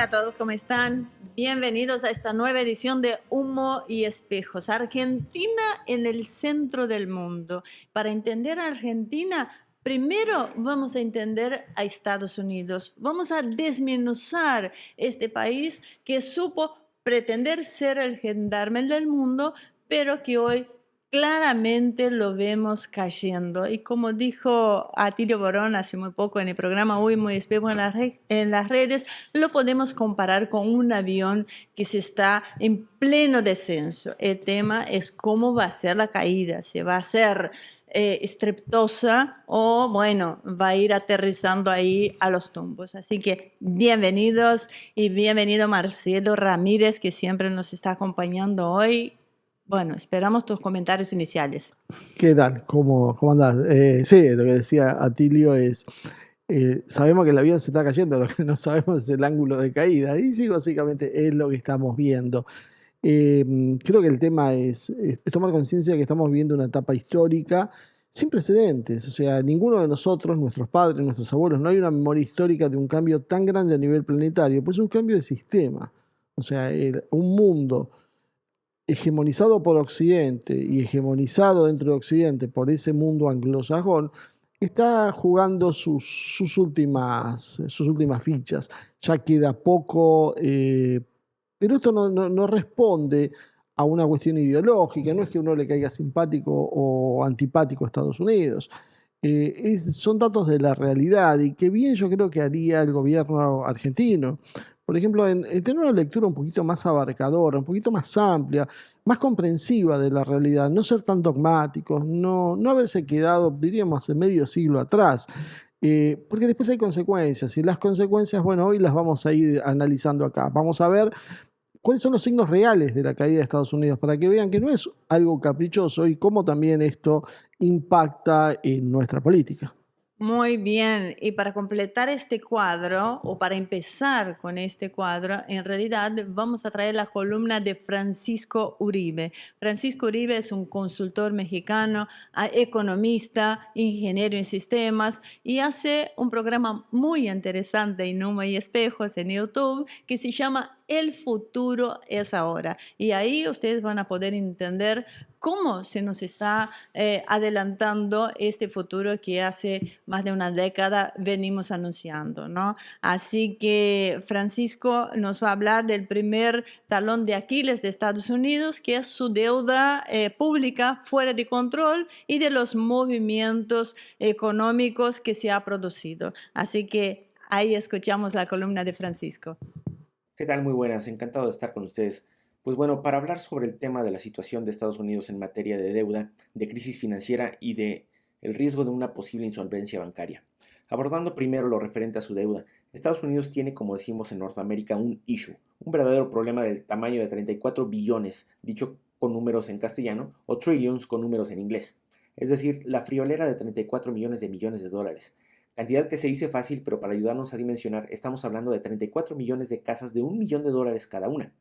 Hola a todos, ¿cómo están? Bienvenidos a esta nueva edición de Humo y Espejos. Argentina en el centro del mundo. Para entender a Argentina, primero vamos a entender a Estados Unidos. Vamos a desmenuzar este país que supo pretender ser el gendarme del mundo, pero que hoy claramente lo vemos cayendo. Y como dijo Atilio Borón hace muy poco en el programa Hoy Muy Espejo en las redes, lo podemos comparar con un avión que se está en pleno descenso. El tema es cómo va a ser la caída, si va a ser estreptosa o, bueno, va a ir aterrizando ahí a los tumbos. Así que bienvenidos y bienvenido Marcelo Ramírez, que siempre nos está acompañando hoy. Bueno, esperamos tus comentarios iniciales. ¿Qué tal? ¿Cómo andás? Sí, lo que decía Atilio es, sabemos que el avión se está cayendo, lo que no sabemos es el ángulo de caída. Y sí, básicamente es lo que estamos viendo. Creo que el tema es tomar conciencia de que estamos viviendo una etapa histórica sin precedentes. O sea, ninguno de nosotros, nuestros padres, nuestros abuelos, no hay una memoria histórica de un cambio tan grande a nivel planetario, pues es un cambio de sistema. O sea, un mundo hegemonizado por Occidente y hegemonizado dentro de Occidente por ese mundo anglosajón, está jugando sus últimas fichas. Ya queda poco, pero esto no responde a una cuestión ideológica, no es que uno le caiga simpático o antipático a Estados Unidos. Son datos de la realidad y que bien yo creo que haría el gobierno argentino. Por ejemplo, en tener una lectura un poquito más abarcadora, un poquito más amplia, más comprensiva de la realidad, no ser tan dogmáticos, no haberse quedado, diríamos, hace medio siglo atrás, porque después hay consecuencias y las consecuencias, bueno, hoy las vamos a ir analizando acá. Vamos a ver cuáles son los signos reales de la caída de Estados Unidos para que vean que no es algo caprichoso y cómo también esto impacta en nuestra política. Muy bien, y para completar este cuadro, o para empezar con este cuadro, en realidad vamos a traer la columna de Francisco Uribe. Francisco Uribe es un consultor mexicano, economista, ingeniero en sistemas, y hace un programa muy interesante en Humo y Espejos en YouTube que se llama El futuro es ahora. Y ahí ustedes van a poder entender cómo se nos está adelantando este futuro que hace más de una década venimos anunciando, ¿no? Así que Francisco nos va a hablar del primer talón de Aquiles de Estados Unidos, que es su deuda pública fuera de control y de los movimientos económicos que se ha producido. Así que ahí escuchamos la columna de Francisco. ¿Qué tal? Muy buenas, encantado de estar con ustedes. Pues bueno, para hablar sobre el tema de la situación de Estados Unidos en materia de deuda, de crisis financiera y de el riesgo de una posible insolvencia bancaria. Abordando primero lo referente a su deuda, Estados Unidos tiene, como decimos en Norteamérica, un issue, un verdadero problema del tamaño de 34 billones, dicho con números en castellano, o trillions con números en inglés. Es decir, la friolera de 34 millones de dólares. Cantidad que se dice fácil, pero para ayudarnos a dimensionar, estamos hablando de 34 millones de casas de $1 millón cada una.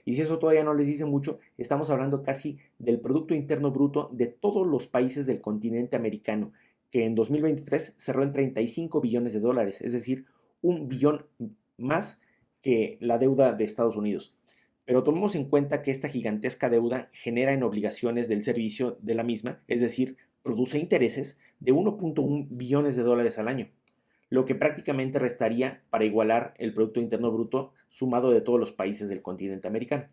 Y si eso todavía no les dice mucho, estamos hablando casi del Producto Interno Bruto de todos los países del continente americano, que en 2023 cerró en 35 billones de dólares, es decir, un billón más que la deuda de Estados Unidos. Pero tomemos en cuenta que esta gigantesca deuda genera en obligaciones del servicio de la misma, es decir, produce intereses de 1.1 billones de dólares al año, lo que prácticamente restaría para igualar el Producto Interno Bruto sumado de todos los países del continente americano.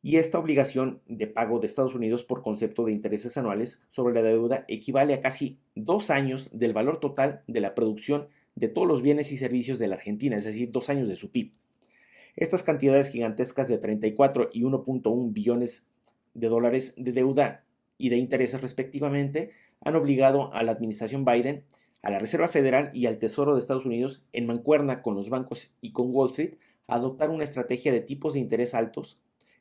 Y esta obligación de pago de Estados Unidos por concepto de intereses anuales sobre la deuda equivale a casi 2 años del valor total de la producción de todos los bienes y servicios de la Argentina, es decir, 2 años de su PIB. Estas cantidades gigantescas de 34 y 1.1 billones de dólares de deuda y de intereses respectivamente han obligado a la administración Biden, a la Reserva Federal y al Tesoro de Estados Unidos, en mancuerna con los bancos y con Wall Street, a adoptar una estrategia de tipos de interés altos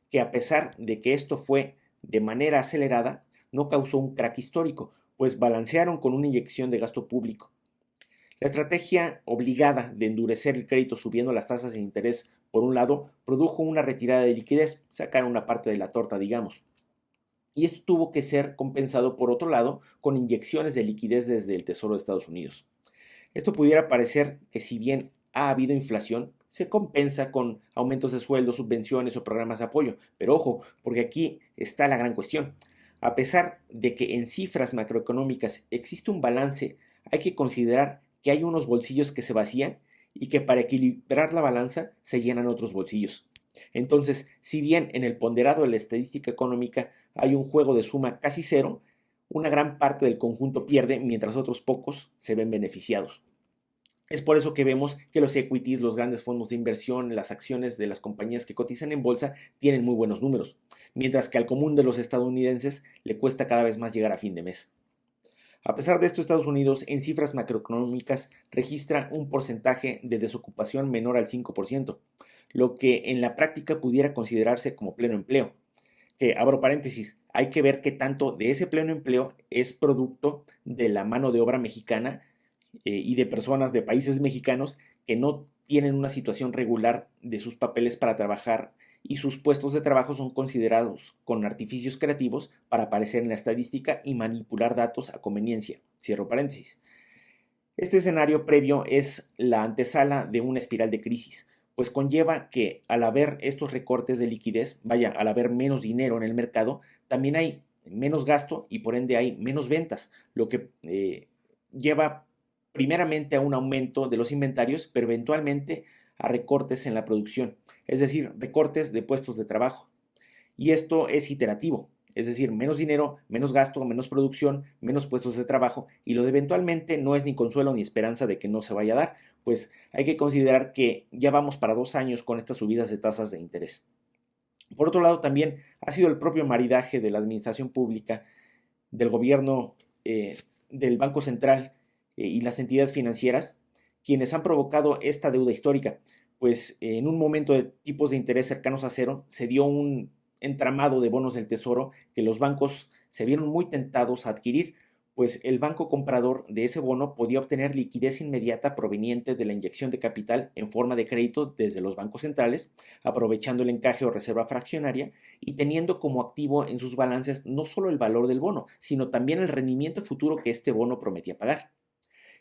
que, a pesar de que esto fue de manera acelerada, no causó un crack histórico, pues balancearon con una inyección de gasto público. La estrategia obligada de endurecer el crédito subiendo las tasas de interés, por un lado, produjo una retirada de liquidez, sacaron una parte de la torta, digamos. Y esto tuvo que ser compensado, por otro lado, con inyecciones de liquidez desde el Tesoro de Estados Unidos. Esto pudiera parecer que, si bien ha habido inflación, se compensa con aumentos de sueldo, subvenciones o programas de apoyo. Pero ojo, porque aquí está la gran cuestión. A pesar de que en cifras macroeconómicas existe un balance, hay que considerar que hay unos bolsillos que se vacían y que para equilibrar la balanza se llenan otros bolsillos. Entonces, si bien en el ponderado de la estadística económica hay un juego de suma casi cero, una gran parte del conjunto pierde mientras otros pocos se ven beneficiados. Es por eso que vemos que los equities, los grandes fondos de inversión, las acciones de las compañías que cotizan en bolsa tienen muy buenos números, mientras que al común de los estadounidenses le cuesta cada vez más llegar a fin de mes. A pesar de esto, Estados Unidos en cifras macroeconómicas registra un porcentaje de desocupación menor al 5%, lo que en la práctica pudiera considerarse como pleno empleo. Que, abro paréntesis, hay que ver qué tanto de ese pleno empleo es producto de la mano de obra mexicana y de personas de países mexicanos que no tienen una situación regular de sus papeles para trabajar y sus puestos de trabajo son considerados con artificios creativos para aparecer en la estadística y manipular datos a conveniencia. Cierro paréntesis. Este escenario previo es la antesala de una espiral de crisis, pues conlleva que al haber estos recortes de liquidez, al haber menos dinero en el mercado, también hay menos gasto y por ende hay menos ventas, lo que lleva primeramente a un aumento de los inventarios, pero eventualmente a recortes en la producción, es decir, recortes de puestos de trabajo. Y esto es iterativo, es decir, menos dinero, menos gasto, menos producción, menos puestos de trabajo, y lo de eventualmente no es ni consuelo ni esperanza de que no se vaya a dar, pues hay que considerar que ya vamos para 2 años con estas subidas de tasas de interés. Por otro lado, también ha sido el propio maridaje de la administración pública, del gobierno, del Banco Central y las entidades financieras, quienes han provocado esta deuda histórica, pues en un momento de tipos de interés cercanos a cero, se dio un entramado de bonos del Tesoro que los bancos se vieron muy tentados a adquirir, pues el banco comprador de ese bono podía obtener liquidez inmediata proveniente de la inyección de capital en forma de crédito desde los bancos centrales, aprovechando el encaje o reserva fraccionaria y teniendo como activo en sus balances no solo el valor del bono, sino también el rendimiento futuro que este bono prometía pagar.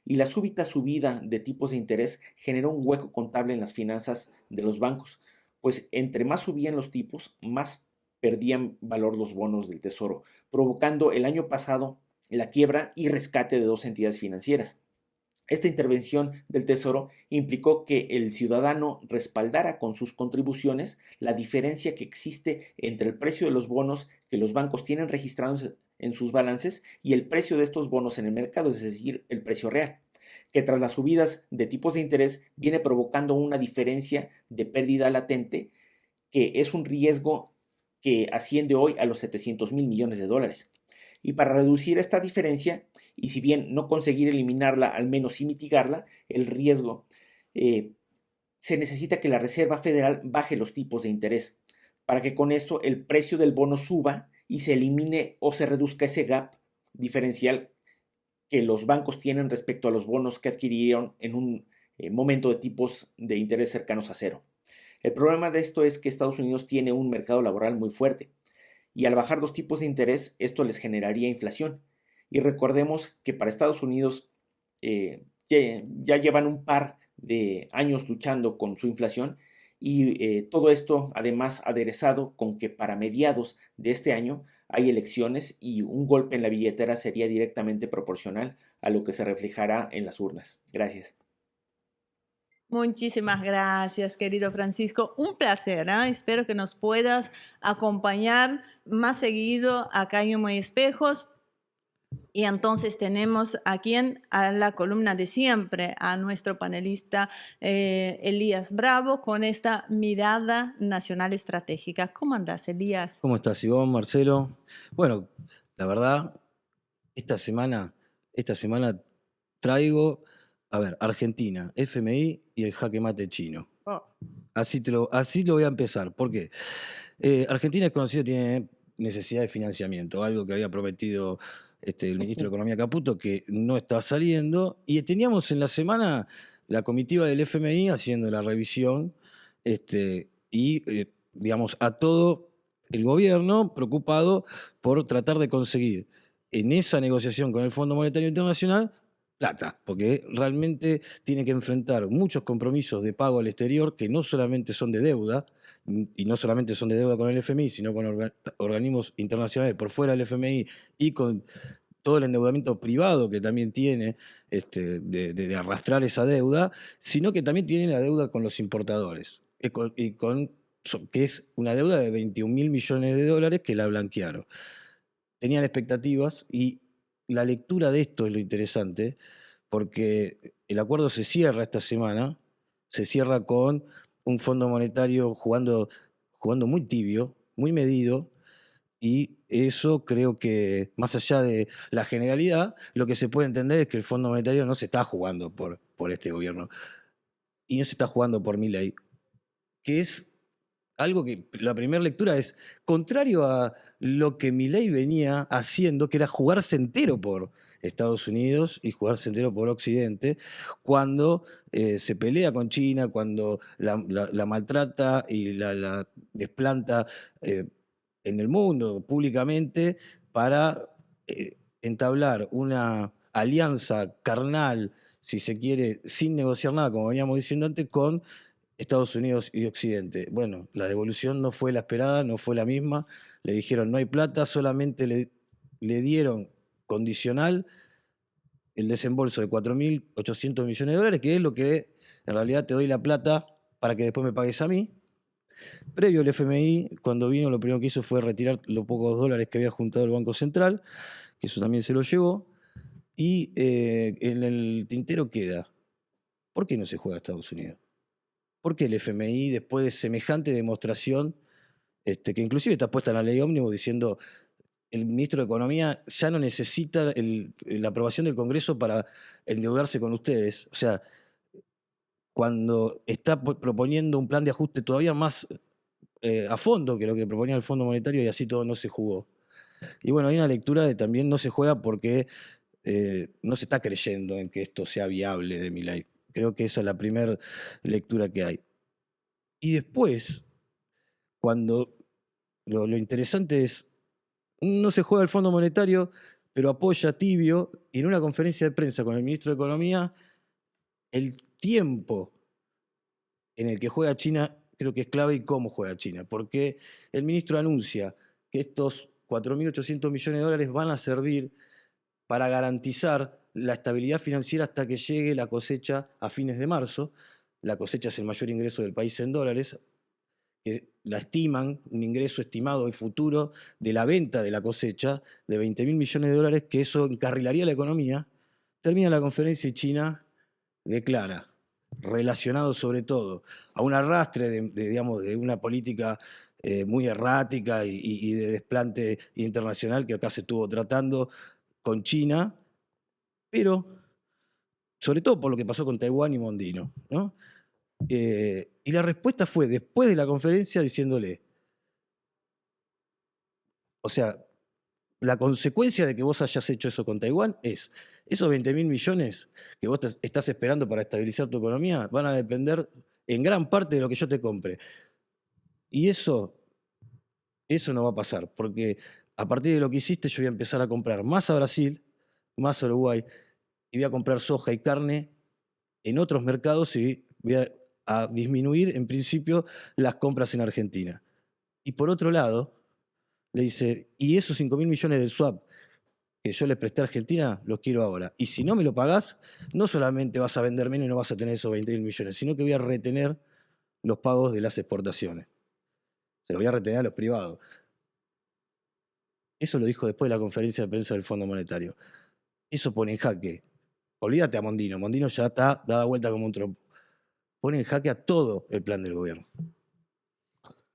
Y la súbita subida de tipos de interés generó un hueco contable en las finanzas de los bancos, pues entre más subían los tipos, más perdían valor los bonos del Tesoro, provocando el año pasado la quiebra y rescate de 2 entidades financieras. Esta intervención del Tesoro implicó que el ciudadano respaldara con sus contribuciones la diferencia que existe entre el precio de los bonos que los bancos tienen registrados en sus balances y el precio de estos bonos en el mercado, es decir, el precio real, que tras las subidas de tipos de interés viene provocando una diferencia de pérdida latente que es un riesgo que asciende hoy a los 700,000 millones de dólares. Y para reducir esta diferencia, y si bien no conseguir eliminarla, al menos sí mitigarla, el riesgo, se necesita que la Reserva Federal baje los tipos de interés, para que con esto el precio del bono suba y se elimine o se reduzca ese gap diferencial que los bancos tienen respecto a los bonos que adquirieron en un momento de tipos de interés cercanos a cero. El problema de esto es que Estados Unidos tiene un mercado laboral muy fuerte y al bajar los tipos de interés esto les generaría inflación. Y recordemos que para Estados Unidos ya llevan un par de años luchando con su inflación y todo esto además aderezado con que para mediados de este año hay elecciones y un golpe en la billetera sería directamente proporcional a lo que se reflejará en las urnas. Gracias. Muchísimas gracias, querido Francisco. Un placer, ¿eh? Espero que nos puedas acompañar más seguido acá en Humo y Espejos. Y entonces tenemos aquí a la columna de siempre a nuestro panelista Elías Bravo con esta mirada nacional estratégica. ¿Cómo andás, Elías? ¿Cómo estás, Ivonne, Marcelo? Bueno, la verdad, esta semana traigo, a ver, Argentina, FMI y el jaque mate chino. Oh. Así lo voy a empezar. ¿Por qué? Argentina es conocido, tiene necesidad de financiamiento, algo que había prometido el ministro de Economía Caputo, que no está saliendo. Y teníamos en la semana la comitiva del FMI haciendo la revisión digamos, a todo el gobierno preocupado por tratar de conseguir en esa negociación con el Fondo Monetario Internacional plata, porque realmente tiene que enfrentar muchos compromisos de pago al exterior que no solamente son de deuda, y no solamente son de deuda con el FMI, sino con organismos internacionales por fuera del FMI y con todo el endeudamiento privado que también tiene de arrastrar esa deuda, sino que también tiene la deuda con los importadores, que es una deuda de 21.000 millones de dólares que la blanquearon. Tenían expectativas y la lectura de esto es lo interesante, porque el acuerdo se cierra esta semana, se cierra con un Fondo Monetario jugando muy tibio, muy medido, y eso creo que, más allá de la generalidad, lo que se puede entender es que el Fondo Monetario no se está jugando por este gobierno, y no se está jugando por Milei, que es algo que la primera lectura es contrario a lo que Milei venía haciendo, que era jugarse entero por Estados Unidos y jugarse entero por Occidente, cuando se pelea con China, cuando la maltrata y la desplanta en el mundo públicamente para entablar una alianza carnal, si se quiere, sin negociar nada, como veníamos diciendo antes, con Estados Unidos y Occidente. Bueno, la devolución no fue la esperada, no fue la misma. Le dijeron no hay plata, solamente le dieron condicional el desembolso de 4.800 millones de dólares, que es lo que en realidad te doy la plata para que después me pagues a mí. Previo al FMI, cuando vino, lo primero que hizo fue retirar los pocos dólares que había juntado el Banco Central, que eso también se lo llevó. Y en el tintero queda, ¿por qué no se juega a Estados Unidos? ¿Por qué el FMI, después de semejante demostración, que inclusive está puesta en la ley ómnibus diciendo el ministro de Economía ya no necesita la aprobación del Congreso para endeudarse con ustedes? O sea, cuando está proponiendo un plan de ajuste todavía más a fondo que lo que proponía el Fondo Monetario, y así todo no se jugó. Y bueno, hay una lectura de también no se juega porque no se está creyendo en que esto sea viable de Milei. Creo que esa es la primera lectura que hay. Y después, cuando lo interesante es, no se juega el Fondo Monetario, pero apoya tibio, y en una conferencia de prensa con el ministro de Economía, el tiempo en el que juega China creo que es clave, y cómo juega China, porque el ministro anuncia que estos 4.800 millones de dólares van a servir para garantizar la estabilidad financiera hasta que llegue la cosecha a fines de marzo. La cosecha es el mayor ingreso del país en dólares, que la estiman, un ingreso estimado y futuro de la venta de la cosecha de 20.000 millones de dólares, que eso encarrilaría la economía. Termina la conferencia y China declara, relacionado sobre todo a un arrastre digamos, de una política muy errática y de desplante internacional que acá se estuvo tratando con China, pero sobre todo por lo que pasó con Taiwán y Mondino, ¿no? Y la respuesta fue después de la conferencia diciéndole, o sea, la consecuencia de que vos hayas hecho eso con Taiwán es, esos 20.000 millones que vos estás esperando para estabilizar tu economía van a depender en gran parte de lo que yo te compre. Y eso no va a pasar, porque a partir de lo que hiciste yo voy a empezar a comprar más a Brasil, más a Uruguay, y voy a comprar soja y carne en otros mercados y voy a disminuir en principio las compras en Argentina. Y por otro lado, le dice, y esos 5.000 millones del swap que yo le presté a Argentina, los quiero ahora. Y si no me lo pagás, no solamente vas a vender menos y no vas a tener esos 20.000 millones, sino que voy a retener los pagos de las exportaciones. Se los voy a retener a los privados. Eso lo dijo después de la conferencia de prensa del Fondo Monetario. Eso pone en jaque. Olvídate a Mondino. Mondino ya está dada vuelta como un trompo. Pone en jaque a todo el plan del gobierno.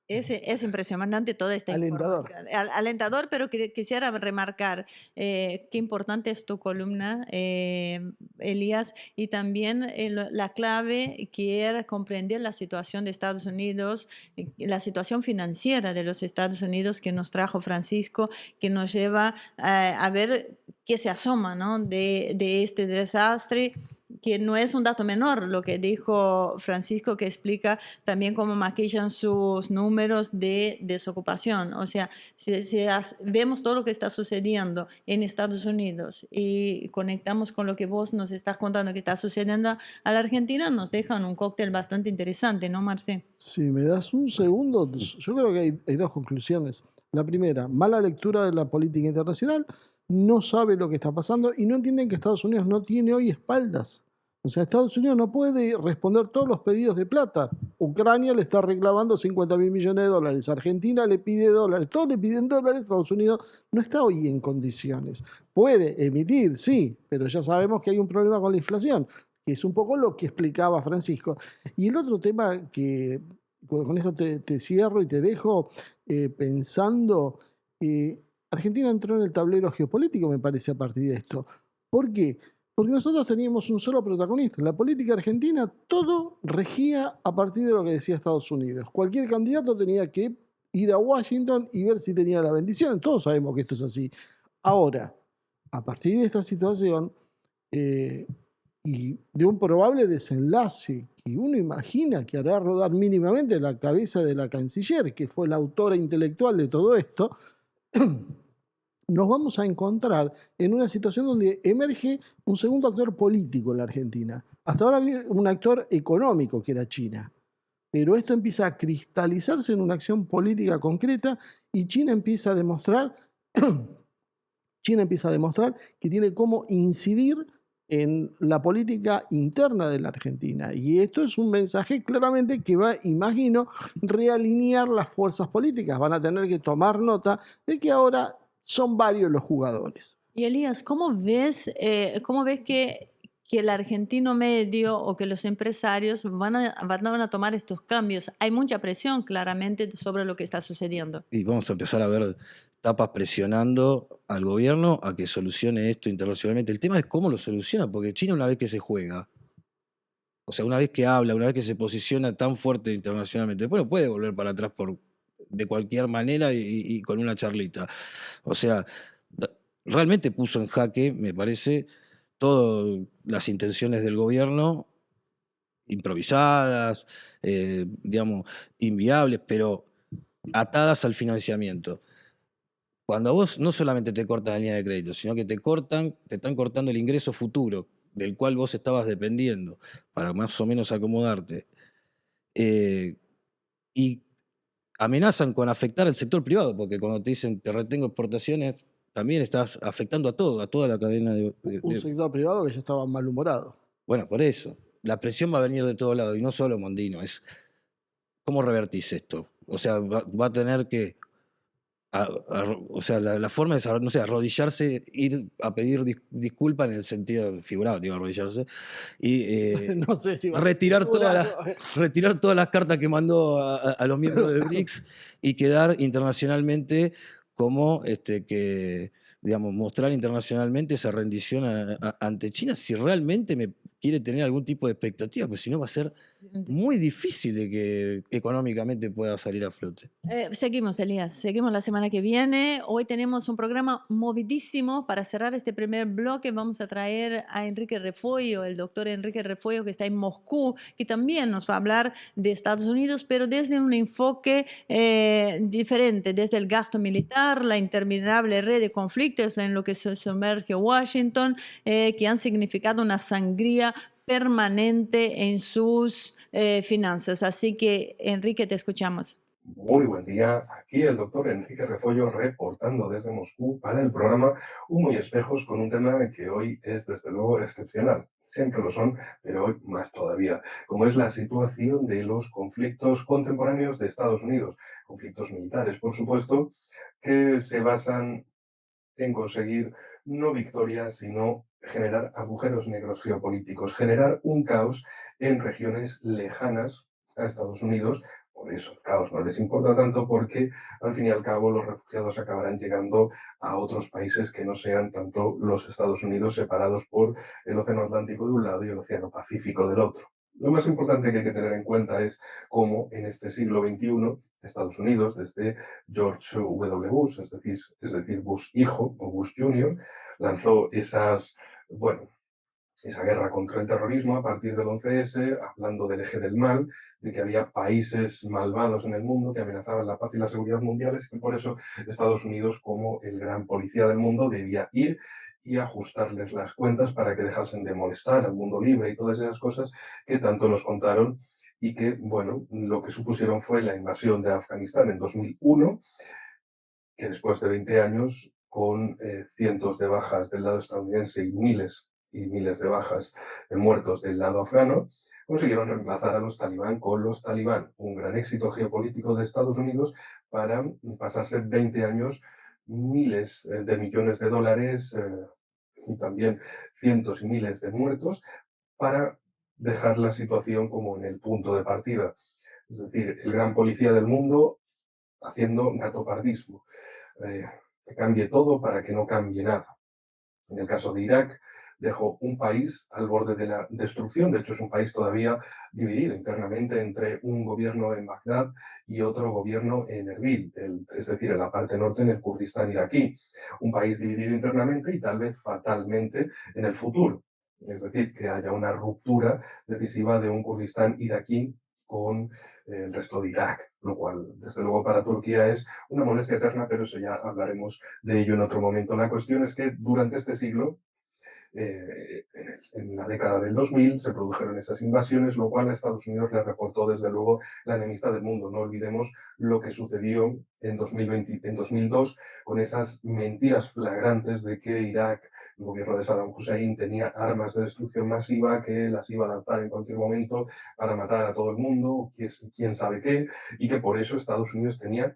Es impresionante toda esta Alentador. información. Alentador, pero quisiera remarcar qué importante es tu columna, Elías, y también la clave que era comprender la situación de Estados Unidos, la situación financiera de los Estados Unidos que nos trajo Francisco, que nos lleva a ver qué se asoma, ¿no? de este desastre que no es un dato menor lo que dijo Francisco, que explica también cómo maquillan sus números de desocupación. O sea, si vemos todo lo que está sucediendo en Estados Unidos y conectamos con lo que vos nos estás contando que está sucediendo a la Argentina, nos dejan un cóctel bastante interesante, ¿no, Marce? Si me das un segundo, yo creo que hay dos conclusiones. La primera, mala lectura de la política internacional, no sabe lo que está pasando y no entienden que Estados Unidos no tiene hoy espaldas. O sea, Estados Unidos no puede responder todos los pedidos de plata. Ucrania le está reclamando 50.000 millones de dólares, Argentina le pide dólares, todos le piden dólares, Estados Unidos no está hoy en condiciones. Puede emitir, sí, pero ya sabemos que hay un problema con la inflación, que es un poco lo que explicaba Francisco. Y el otro tema que, con esto te cierro y te dejo pensando, Argentina entró en el tablero geopolítico, me parece, a partir de esto. ¿Por qué? Porque nosotros teníamos un solo protagonista. En la política argentina todo regía a partir de lo que decía Estados Unidos. Cualquier candidato tenía que ir a Washington y ver si tenía la bendición. Todos sabemos que esto es así. Ahora, a partir de esta situación y de un probable desenlace que uno imagina que hará rodar mínimamente la cabeza de la canciller, que fue la autora intelectual de todo esto, nos vamos a encontrar en una situación donde emerge un segundo actor político en la Argentina. Hasta ahora había un actor económico, que era China. Pero esto empieza a cristalizarse en una acción política concreta y China empieza a demostrar que tiene cómo incidir en la política interna de la Argentina. Y esto es un mensaje claramente que va, imagino, realinear las fuerzas políticas. Van a tener que tomar nota de que ahora son varios los jugadores. Y Elías, ¿cómo ves que el argentino medio o que los empresarios van a tomar estos cambios? Hay mucha presión claramente sobre lo que está sucediendo. Y vamos a empezar a ver tapas presionando al gobierno a que solucione esto internacionalmente. El tema es cómo lo soluciona, porque China una vez que se juega, o sea, una vez que habla, una vez que se posiciona tan fuerte internacionalmente, después no puede volver para atrás de cualquier manera y con una charlita. O sea, realmente puso en jaque, me parece, todas las intenciones del gobierno, improvisadas, digamos, inviables, pero atadas al financiamiento. Cuando a vos no solamente te cortan la línea de crédito, sino que te están cortando el ingreso futuro del cual vos estabas dependiendo para más o menos acomodarte, y amenazan con afectar al sector privado, porque cuando te dicen te retengo exportaciones, también estás afectando a todo, a toda la cadena Un sector privado que ya estaba malhumorado. Bueno, por eso. La presión va a venir de todos lados, y no solo Mondino, es ¿cómo revertís esto? O sea, va a tener que, o sea, la forma es, no sé, arrodillarse, ir a pedir disculpas en el sentido figurado, digo, arrodillarse, y No sé si va a ser retirar figurado. retirar todas las cartas que mandó a los miembros del BRICS y quedar internacionalmente como que, digamos, mostrar internacionalmente esa rendición ante China si realmente me quiere tener algún tipo de expectativa, pues si no va a ser muy difícil de que económicamente pueda salir a flote. Seguimos, Elías, seguimos la semana que viene. Hoy tenemos un programa movidísimo. Para cerrar este primer bloque vamos a traer a Enrique Refollo, el doctor Enrique Refollo, que está en Moscú, que también nos va a hablar de Estados Unidos, pero desde un enfoque diferente, desde el gasto militar, la interminable red de conflictos en lo que se sumerge Washington, que han significado una sangría permanente en sus finanzas. Así que, Enrique, te escuchamos. Muy buen día, aquí el doctor Enrique Refollo reportando desde Moscú para el programa Humo y Espejos con un tema que hoy es desde luego excepcional. Siempre lo son, pero hoy más todavía, como es la situación de los conflictos contemporáneos de Estados Unidos, conflictos militares, por supuesto, que se basan en conseguir no victorias, sino generar agujeros negros geopolíticos, generar un caos en regiones lejanas a Estados Unidos. Por eso el caos no les importa tanto, porque al fin y al cabo los refugiados acabarán llegando a otros países que no sean tanto los Estados Unidos, separados por el Océano Atlántico de un lado y el Océano Pacífico del otro. Lo más importante que hay que tener en cuenta es cómo en este siglo XXI Estados Unidos, desde George W. Bush, es decir, Bush hijo o Bush Jr., lanzó esas, bueno, esa guerra contra el terrorismo a partir del 11S, hablando del eje del mal, de que había países malvados en el mundo que amenazaban la paz y la seguridad mundiales, y por eso Estados Unidos, como el gran policía del mundo, debía ir y ajustarles las cuentas para que dejasen de molestar al mundo libre y todas esas cosas que tanto nos contaron y que, bueno, lo que supusieron fue la invasión de Afganistán en 2001, que después de 20 años, con cientos de bajas del lado estadounidense y miles de bajas de muertos del lado afgano, consiguieron reemplazar a los talibán con los talibán. Un gran éxito geopolítico de Estados Unidos para pasarse 20 años, miles de millones de dólares y también cientos y miles de muertos para dejar la situación como en el punto de partida. Es decir, el gran policía del mundo haciendo gatopardismo. Que cambie todo para que no cambie nada. En el caso de Irak, dejó un país al borde de la destrucción. De hecho, es un país todavía dividido internamente entre un gobierno en Bagdad y otro gobierno en Erbil, es decir, en la parte norte, en el Kurdistán iraquí. Un país dividido internamente y tal vez fatalmente en el futuro. Es decir, que haya una ruptura decisiva de un Kurdistán iraquí con el resto de Irak, lo cual, desde luego, para Turquía es una molestia eterna, pero eso ya hablaremos de ello en otro momento. La cuestión es que durante este siglo, en la década del 2000, se produjeron esas invasiones, lo cual a Estados Unidos le reportó, desde luego, la enemistad del mundo. No olvidemos lo que sucedió en 2002 con esas mentiras flagrantes de que Irak, el gobierno de Saddam Hussein, tenía armas de destrucción masiva que las iba a lanzar en cualquier momento para matar a todo el mundo, quién sabe qué, y que por eso Estados Unidos tenía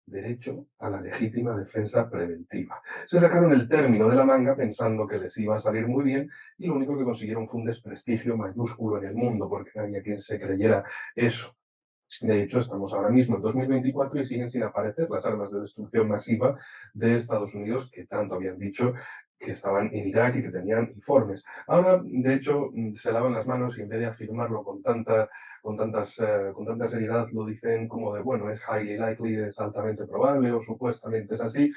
derecho a la legítima defensa preventiva. Se sacaron el término de la manga pensando que les iba a salir muy bien y lo único que consiguieron fue un desprestigio mayúsculo en el mundo, porque no había quien se creyera eso. De hecho, estamos ahora mismo en 2024 y siguen sin aparecer las armas de destrucción masiva de Estados Unidos que tanto habían dicho que estaban en Irak y que tenían informes. Ahora, de hecho, se lavan las manos y en vez de afirmarlo con tanta seriedad, lo dicen como de, bueno, es highly likely, es altamente probable o supuestamente es así,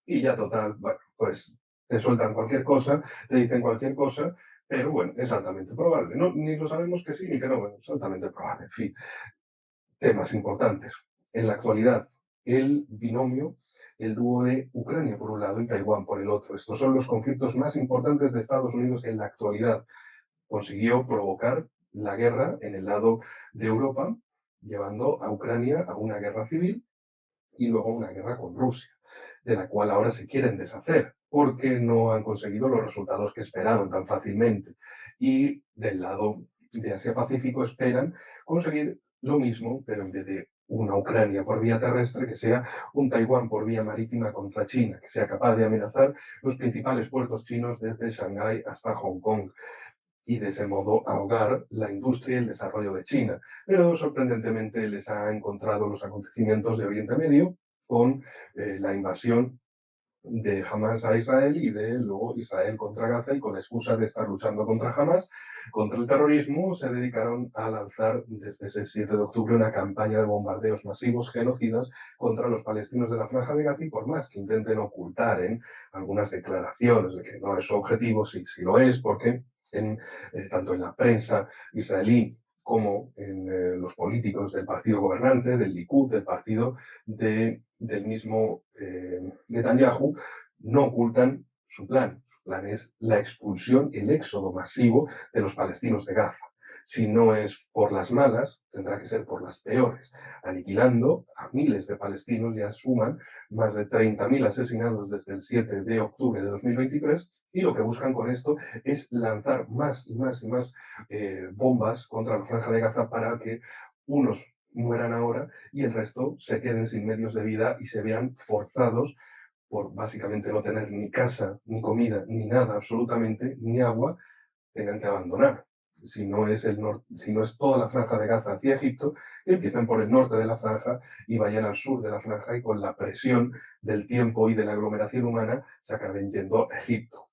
y ya total, bueno, pues te sueltan cualquier cosa, te dicen cualquier cosa, pero bueno, es altamente probable. No, ni lo sabemos que sí ni que no, bueno, es altamente probable, en fin. Temas importantes. En la actualidad, el binomio, el dúo de Ucrania por un lado y Taiwán por el otro. Estos son los conflictos más importantes de Estados Unidos en la actualidad. Consiguió provocar la guerra en el lado de Europa, llevando a Ucrania a una guerra civil y luego a una guerra con Rusia, de la cual ahora se quieren deshacer porque no han conseguido los resultados que esperaban tan fácilmente. Y del lado de Asia-Pacífico esperan conseguir lo mismo, pero en vez de una Ucrania por vía terrestre, que sea un Taiwán por vía marítima contra China, que sea capaz de amenazar los principales puertos chinos desde Shanghái hasta Hong Kong y de ese modo ahogar la industria y el desarrollo de China. Pero sorprendentemente les ha encontrado los acontecimientos de Oriente Medio con la invasión de Hamas a Israel y de luego Israel contra Gaza, y con la excusa de estar luchando contra Hamas, contra el terrorismo, se dedicaron a lanzar desde ese 7 de octubre una campaña de bombardeos masivos genocidas contra los palestinos de la Franja de Gaza, y por más que intenten ocultar en algunas declaraciones de que no es su objetivo, sí, sí lo es, porque tanto en la prensa israelí como en los políticos del partido gobernante, del Likud, del partido del mismo Netanyahu, no ocultan su plan. Su plan es la expulsión, el éxodo masivo de los palestinos de Gaza. Si no es por las malas, tendrá que ser por las peores, aniquilando a miles de palestinos. Ya suman más de 30.000 asesinados desde el 7 de octubre de 2023, y lo que buscan con esto es lanzar más y más y más bombas contra la Franja de Gaza para que unos mueran ahora y el resto se queden sin medios de vida y se vean forzados por básicamente no tener ni casa, ni comida, ni nada absolutamente, ni agua, tengan que abandonar. Si no es si no es toda la Franja de Gaza hacia Egipto, empiezan por el norte de la franja y vayan al sur de la franja, y con la presión del tiempo y de la aglomeración humana se acaben yendo a Egipto,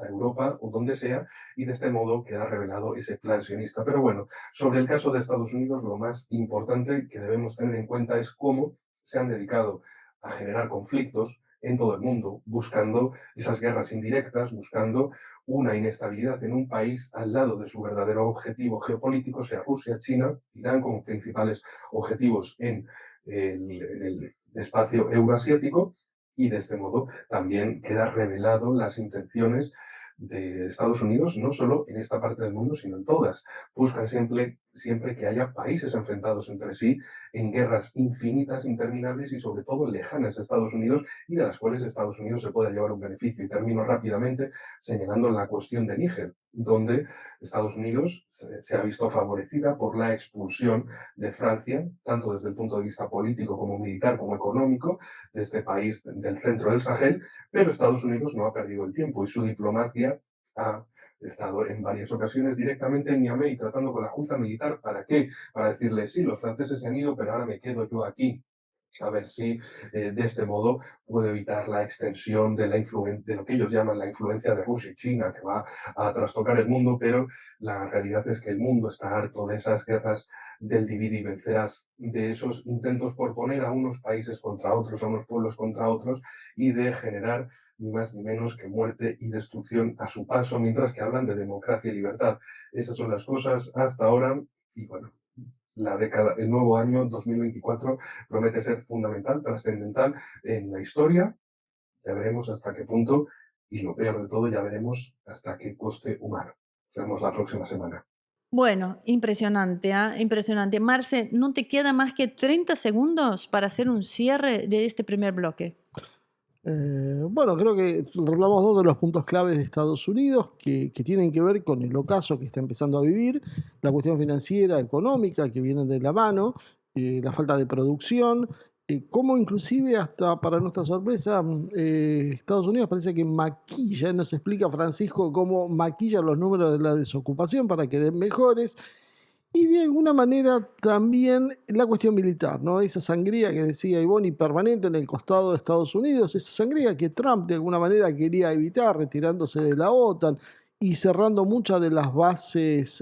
a Europa o donde sea, y de este modo queda revelado ese plan sionista. Pero bueno, sobre el caso de Estados Unidos, lo más importante que debemos tener en cuenta es cómo se han dedicado a generar conflictos en todo el mundo, buscando esas guerras indirectas, buscando una inestabilidad en un país al lado de su verdadero objetivo geopolítico, sea Rusia, China, Irán como principales objetivos en el espacio euroasiático, y de este modo también queda revelado las intenciones de Estados Unidos, no solo en esta parte del mundo, sino en todas. Buscan siempre que haya países enfrentados entre sí en guerras infinitas, interminables y sobre todo lejanas a Estados Unidos, y de las cuales Estados Unidos se pueda llevar un beneficio. Y termino rápidamente señalando la cuestión de Níger, donde Estados Unidos se ha visto favorecida por la expulsión de Francia, tanto desde el punto de vista político como militar como económico, de este país del centro del Sahel, pero Estados Unidos no ha perdido el tiempo y su diplomacia ha estado en varias ocasiones directamente en Niamey tratando con la junta militar. ¿Para qué? Para decirle, sí, los franceses se han ido, pero ahora me quedo yo aquí. A ver si de este modo puedo evitar la extensión de lo que ellos llaman la influencia de Rusia y China, que va a trastocar el mundo, pero la realidad es que el mundo está harto de esas guerras del divide y vencerás, de esos intentos por poner a unos países contra otros, a unos pueblos contra otros, y de generar ni más ni menos que muerte y destrucción a su paso, mientras que hablan de democracia y libertad. Esas son las cosas hasta ahora, y bueno, el nuevo año 2024 promete ser fundamental, trascendental en la historia. Ya veremos hasta qué punto, y lo peor de todo, ya veremos hasta qué coste humano. Nos vemos la próxima semana. Bueno, impresionante, ¿ah? Impresionante. Marce, no te queda más que 30 segundos para hacer un cierre de este primer bloque. Bueno, creo que hablamos dos de los puntos claves de Estados Unidos que tienen que ver con el ocaso que está empezando a vivir, la cuestión financiera, económica, que viene de la mano, la falta de producción, cómo inclusive hasta para nuestra sorpresa, Estados Unidos parece que maquilla, nos explica Francisco cómo maquilla los números de la desocupación para que den mejores. Y de alguna manera también la cuestión militar, ¿no? Esa sangría que decía Ivonne, permanente en el costado de Estados Unidos, esa sangría que Trump de alguna manera quería evitar, retirándose de la OTAN y cerrando muchas de las bases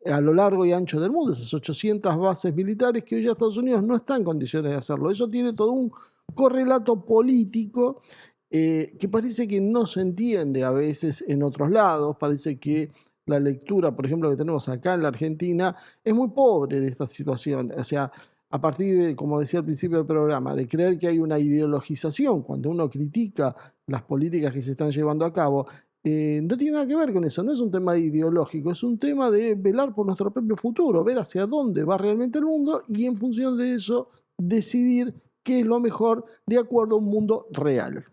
a lo largo y ancho del mundo, esas 800 bases militares que hoy ya Estados Unidos no está en condiciones de hacerlo. Eso tiene todo un correlato político que parece que no se entiende a veces en otros lados, parece que la lectura, por ejemplo, que tenemos acá en la Argentina, es muy pobre de esta situación. O sea, a partir de, como decía al principio del programa, de creer que hay una ideologización cuando uno critica las políticas que se están llevando a cabo, no tiene nada que ver con eso, no es un tema ideológico, es un tema de velar por nuestro propio futuro, ver hacia dónde va realmente el mundo y en función de eso decidir qué es lo mejor de acuerdo a un mundo real.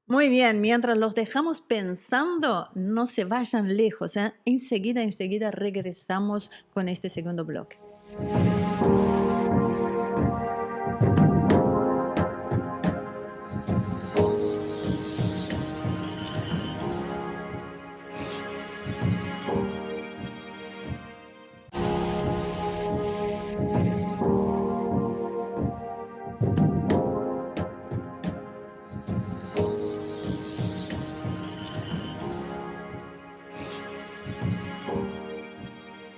Muy bien, mientras los dejamos pensando, no se vayan lejos, ¿eh? Enseguida regresamos con este segundo bloque.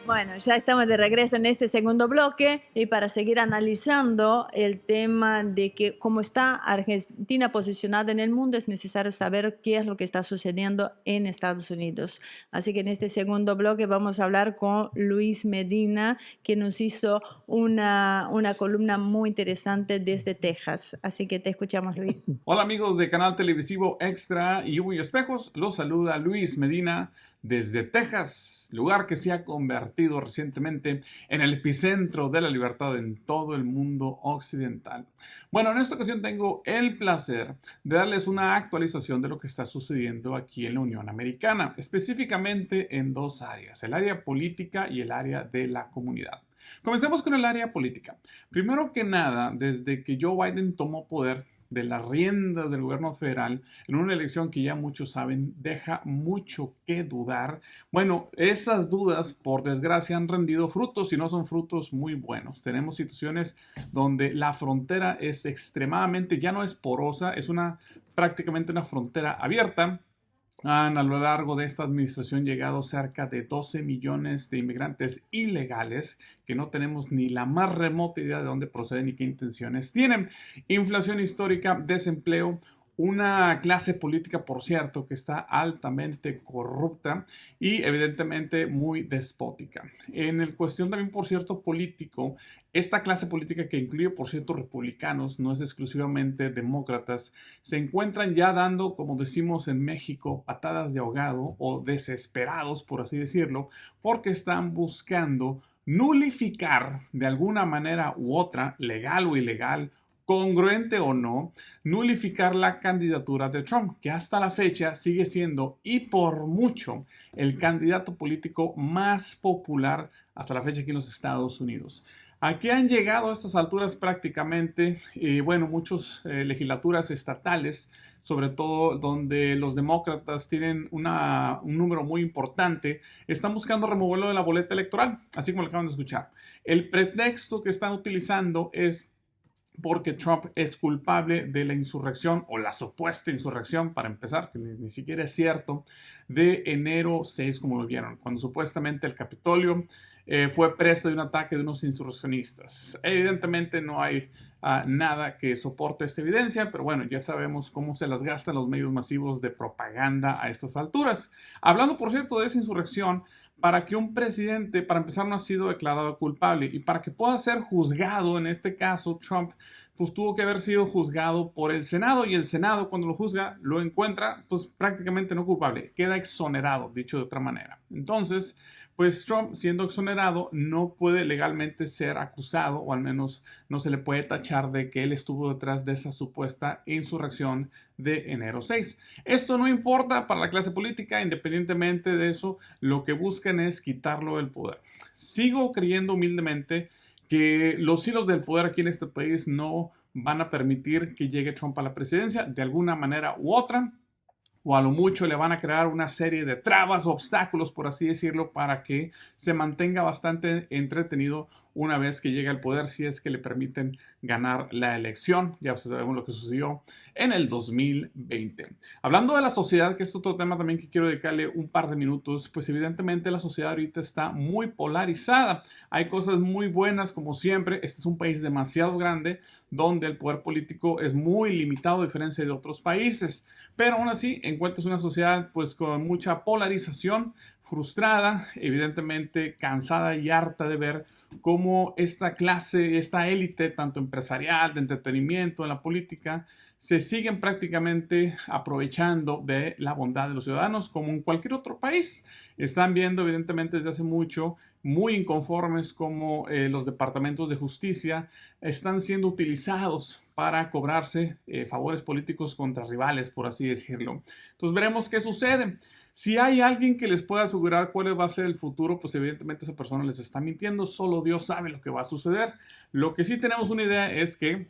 Bueno, ya estamos de regreso en este segundo bloque y para seguir analizando el tema de que cómo está Argentina posicionada en el mundo es necesario saber qué es lo que está sucediendo en Estados Unidos. Así que en este segundo bloque vamos a hablar con Luis Medina, que nos hizo una columna muy interesante desde Texas. Así que te escuchamos, Luis. Hola amigos de Canal Televisivo Extra y Humo y Espejos, los saluda Luis Medina desde Texas, lugar que se ha convertido recientemente en el epicentro de la libertad en todo el mundo occidental. Bueno, en esta ocasión tengo el placer de darles una actualización de lo que está sucediendo aquí en la Unión Americana, específicamente en dos áreas, el área política y el área de la comunidad. Comencemos con el área política. Primero que nada, desde que Joe Biden tomó poder de las riendas del gobierno federal en una elección que ya muchos saben deja mucho que dudar. Bueno, esas dudas por desgracia han rendido frutos y no son frutos muy buenos. Tenemos situaciones donde la frontera es extremadamente, ya no es porosa, es prácticamente una frontera abierta. Han a lo largo de esta administración llegado cerca de 12 millones de inmigrantes ilegales que no tenemos ni la más remota idea de dónde proceden y qué intenciones tienen. Inflación histórica, desempleo, una clase política, por cierto, que está altamente corrupta y evidentemente muy despótica. En el cuestión también, por cierto, político, esta clase política, que incluye, por cierto, republicanos, no es exclusivamente demócratas, se encuentran ya dando, como decimos en México, patadas de ahogado o desesperados, por así decirlo, porque están buscando nulificar de alguna manera u otra, legal o ilegal, congruente o no, nulificar la candidatura de Trump, que hasta la fecha sigue siendo, y por mucho, el candidato político más popular hasta la fecha aquí en los Estados Unidos. Aquí han llegado a estas alturas prácticamente, bueno, muchas legislaturas estatales, sobre todo donde los demócratas tienen un número muy importante, están buscando removerlo de la boleta electoral, así como lo acaban de escuchar. El pretexto que están utilizando es porque Trump es culpable de la insurrección, o la supuesta insurrección, para empezar, que ni siquiera es cierto, de enero 6, como lo vieron, cuando supuestamente el Capitolio fue presa de un ataque de unos insurreccionistas. Evidentemente no hay nada que soporte esta evidencia, pero bueno, ya sabemos cómo se las gastan los medios masivos de propaganda a estas alturas. Hablando, por cierto, de esa insurrección, para que un presidente, para empezar, no ha sido declarado culpable y para que pueda ser juzgado, en este caso Trump, pues tuvo que haber sido juzgado por el Senado, y el Senado, cuando lo juzga, lo encuentra pues prácticamente no culpable, queda exonerado, dicho de otra manera. Entonces, pues Trump, siendo exonerado, no puede legalmente ser acusado, o al menos no se le puede tachar de que él estuvo detrás de esa supuesta insurrección de enero 6. Esto no importa para la clase política, independientemente de eso, lo que buscan es quitarlo del poder. Sigo creyendo humildemente que los hilos del poder aquí en este país no van a permitir que llegue Trump a la presidencia de alguna manera u otra, o a lo mucho le van a crear una serie de trabas, obstáculos, por así decirlo, para que se mantenga bastante entretenido una vez que llegue al poder, si es que le permiten ganar la elección. Ya sabemos lo que sucedió en el 2020. Hablando de la sociedad, que es otro tema también que quiero dedicarle un par de minutos, pues evidentemente la sociedad ahorita está muy polarizada. Hay cosas muy buenas, como siempre. Este es un país demasiado grande, donde el poder político es muy limitado a diferencia de otros países. Pero aún así encuentras una sociedad pues con mucha polarización, frustrada, evidentemente cansada y harta de ver cómo esta clase, esta élite, tanto empresarial, de entretenimiento, en la política, se siguen prácticamente aprovechando de la bondad de los ciudadanos, como en cualquier otro país. Están viendo evidentemente desde hace mucho, muy inconformes, como los departamentos de justicia están siendo utilizados para cobrarse favores políticos contra rivales, por así decirlo. Entonces veremos qué sucede. Si hay alguien que les pueda asegurar cuál va a ser el futuro, pues evidentemente esa persona les está mintiendo. Solo Dios sabe lo que va a suceder. Lo que sí tenemos una idea es que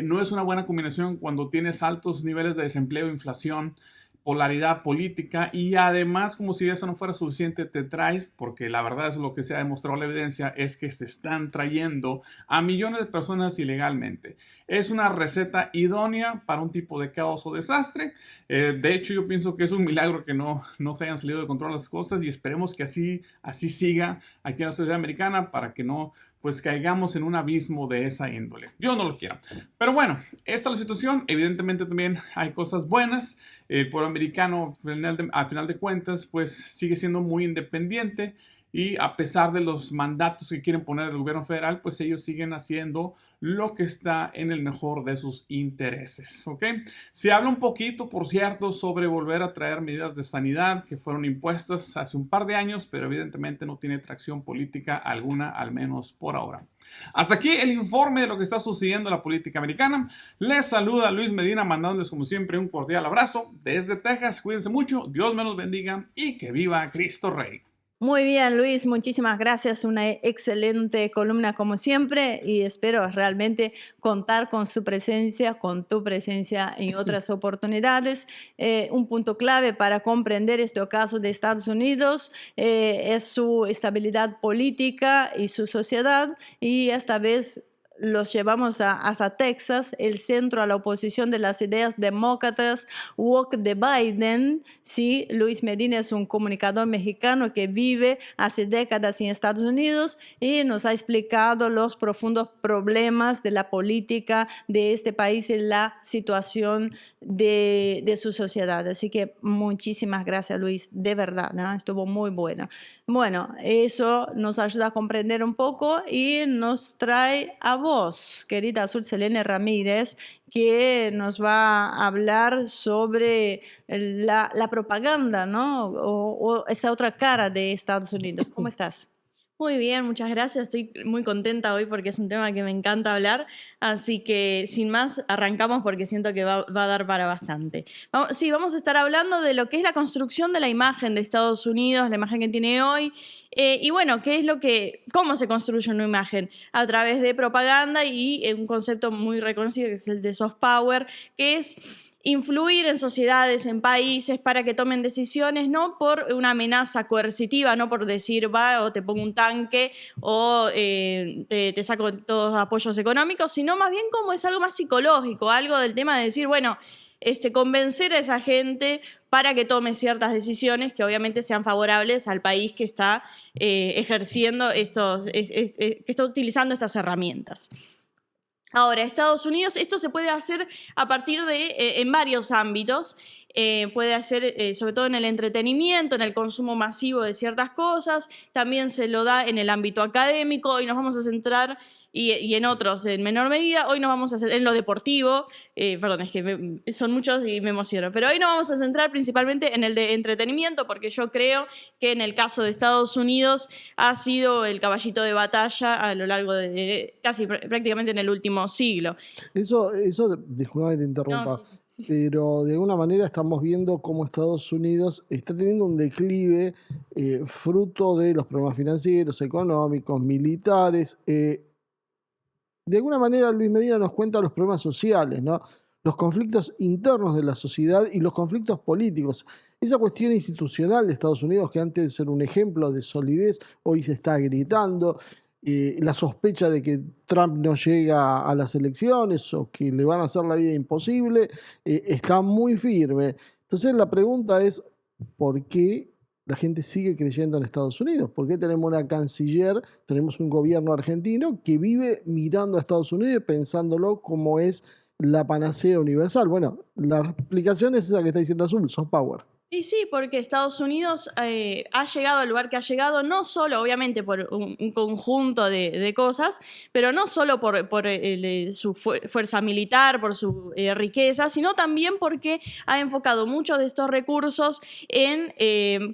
no es una buena combinación cuando tienes altos niveles de desempleo, inflación, polaridad política, y además, como si eso no fuera suficiente, te traes, porque la verdad es lo que se ha demostrado la evidencia, es que se están trayendo a millones de personas ilegalmente. Es una receta idónea para un tipo de caos o desastre. De hecho, yo pienso que es un milagro que no se hayan salido de control las cosas, y esperemos que así siga aquí en la sociedad americana, para que no pues caigamos en un abismo de esa índole. Yo no lo quiero. Pero bueno, esta es la situación. Evidentemente también hay cosas buenas. El pueblo americano, al final de cuentas, pues sigue siendo muy independiente, y a pesar de los mandatos que quieren poner el gobierno federal, pues ellos siguen haciendo lo que está en el mejor de sus intereses, ¿ok? Se habla un poquito, por cierto, sobre volver a traer medidas de sanidad que fueron impuestas hace un par de años, pero evidentemente no tiene tracción política alguna, al menos por ahora. Hasta aquí el informe de lo que está sucediendo en la política americana. Les saluda Luis Medina, mandándoles como siempre un cordial abrazo desde Texas. Cuídense mucho, Dios me los bendiga y que viva Cristo Rey. Muy bien, Luis, muchísimas gracias. Una excelente columna como siempre, y espero realmente contar con su presencia, con tu presencia en otras oportunidades. Un punto clave para comprender este caso de Estados Unidos es su estabilidad política y su sociedad, y esta vez los llevamos hasta Texas, el centro a la oposición de las ideas demócratas, Walk the Biden. ¿Sí? Luis Medina es un comunicador mexicano que vive hace décadas en Estados Unidos y nos ha explicado los profundos problemas de la política de este país y la situación de su sociedad. Así que muchísimas gracias, Luis, de verdad, ¿no? Estuvo muy buena. Bueno, eso nos ayuda a comprender un poco y nos trae a vos, querida Azul Selene Ramírez, que nos va a hablar sobre la propaganda, ¿no? O esa otra cara de Estados Unidos. ¿Cómo estás? Muy bien, muchas gracias. Estoy muy contenta hoy porque es un tema que me encanta hablar. Así que, sin más, arrancamos porque siento que va a dar para bastante. Vamos a estar hablando de lo que es la construcción de la imagen de Estados Unidos, la imagen que tiene hoy. Y bueno, ¿cómo se construye una imagen? A través de propaganda y un concepto muy reconocido que es el de soft power, que es influir en sociedades, en países, para que tomen decisiones, no por una amenaza coercitiva, no por decir, va, o te pongo un tanque, o te saco todos apoyos económicos, sino más bien como es algo más psicológico, algo del tema de decir, bueno, convencer a esa gente para que tome ciertas decisiones que obviamente sean favorables al país que está ejerciendo que está utilizando estas herramientas. Ahora, Estados Unidos, esto se puede hacer a partir en varios ámbitos. Puede hacer sobre todo en el entretenimiento, en el consumo masivo de ciertas cosas. También se lo da en el ámbito académico y nos vamos a centrar, y en otros en menor medida. Hoy nos vamos a centrar en lo deportivo. Perdón, es que son muchos y me emociono. Pero hoy nos vamos a centrar principalmente en el de entretenimiento, porque yo creo que en el caso de Estados Unidos ha sido el caballito de batalla a lo largo de casi prácticamente en el último siglo. Eso disculpa que te interrumpa. No, sí. Pero de alguna manera estamos viendo cómo Estados Unidos está teniendo un declive fruto de los problemas financieros, económicos, militares. De alguna manera Luis Medina nos cuenta los problemas sociales, ¿no? Los conflictos internos de la sociedad y los conflictos políticos. Esa cuestión institucional de Estados Unidos, que antes de ser un ejemplo de solidez, hoy se está gritando. La sospecha de que Trump no llega a las elecciones o que le van a hacer la vida imposible, está muy firme. Entonces la pregunta es, ¿por qué la gente sigue creyendo en Estados Unidos? ¿Por qué tenemos una canciller, tenemos un gobierno argentino que vive mirando a Estados Unidos y pensándolo como es la panacea universal? Bueno, la explicación es esa que está diciendo Azul, soft power. Y sí, porque Estados Unidos ha llegado al lugar que ha llegado, no solo, obviamente, por un conjunto de cosas, pero no solo por su fuerza militar, por su riqueza, sino también porque ha enfocado muchos de estos recursos en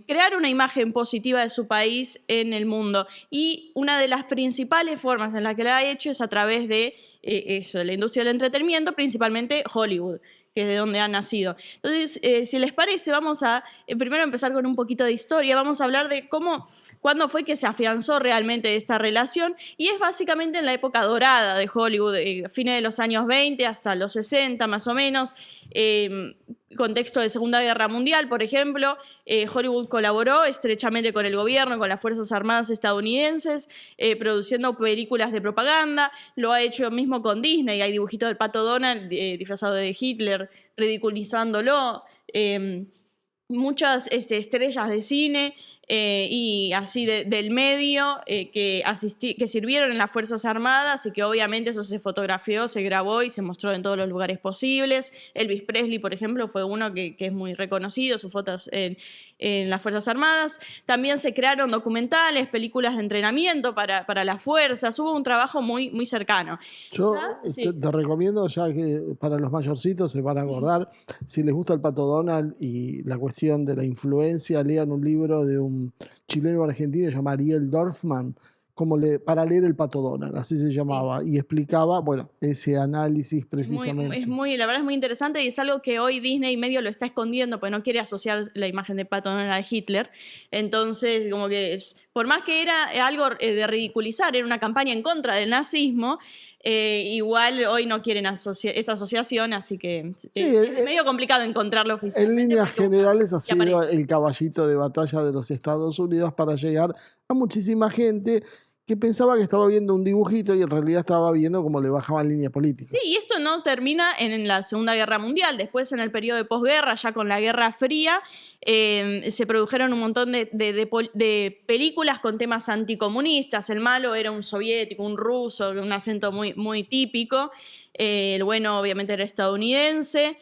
crear una imagen positiva de su país en el mundo. Y una de las principales formas en las que lo ha hecho es a través de la industria del entretenimiento, principalmente Hollywood, que es de donde ha nacido. Entonces, si les parece, vamos a primero empezar con un poquito de historia. Vamos a hablar de cuándo fue que se afianzó realmente esta relación, y es básicamente en la época dorada de Hollywood, fines de los años 20 hasta los 60 más o menos, contexto de Segunda Guerra Mundial, por ejemplo. Hollywood colaboró estrechamente con el gobierno, con las Fuerzas Armadas estadounidenses, produciendo películas de propaganda. Lo ha hecho mismo con Disney. Hay dibujitos del Pato Donald disfrazado de Hitler, ridiculizándolo. Muchas estrellas de cine y así del medio que sirvieron en las Fuerzas Armadas, y que obviamente eso se fotografió, se grabó y se mostró en todos los lugares posibles. Elvis Presley, por ejemplo, fue uno que es muy reconocido, sus fotos en las Fuerzas Armadas. También se crearon documentales, películas de entrenamiento para las fuerzas. Hubo un trabajo muy, muy cercano. Yo te recomiendo, ya que para los mayorcitos se van a acordar, si les gusta el Pato Donald y la cuestión de la influencia, lean un libro de un chileno argentino llamado Ariel Dorfman, para leer el Pato Donald, así se llamaba, y explicaba, bueno, ese análisis precisamente. La verdad es muy interesante, y es algo que hoy Disney medio lo está escondiendo, porque no quiere asociar la imagen de Pato Donald a Hitler. Entonces, como que, por más que era algo de ridiculizar, era una campaña en contra del nazismo, igual hoy no quieren esa asociación, así que es medio complicado encontrarlo oficialmente. En líneas generales ha sido el caballito de batalla de los Estados Unidos para llegar a muchísima gente que pensaba que estaba viendo un dibujito y en realidad estaba viendo cómo le bajaban línea política. Sí, y esto no termina en la Segunda Guerra Mundial. Después, en el periodo de posguerra, ya con la Guerra Fría, se produjeron un montón de películas con temas anticomunistas. El malo era un soviético, un ruso, un acento muy, muy típico. El bueno, obviamente, era estadounidense,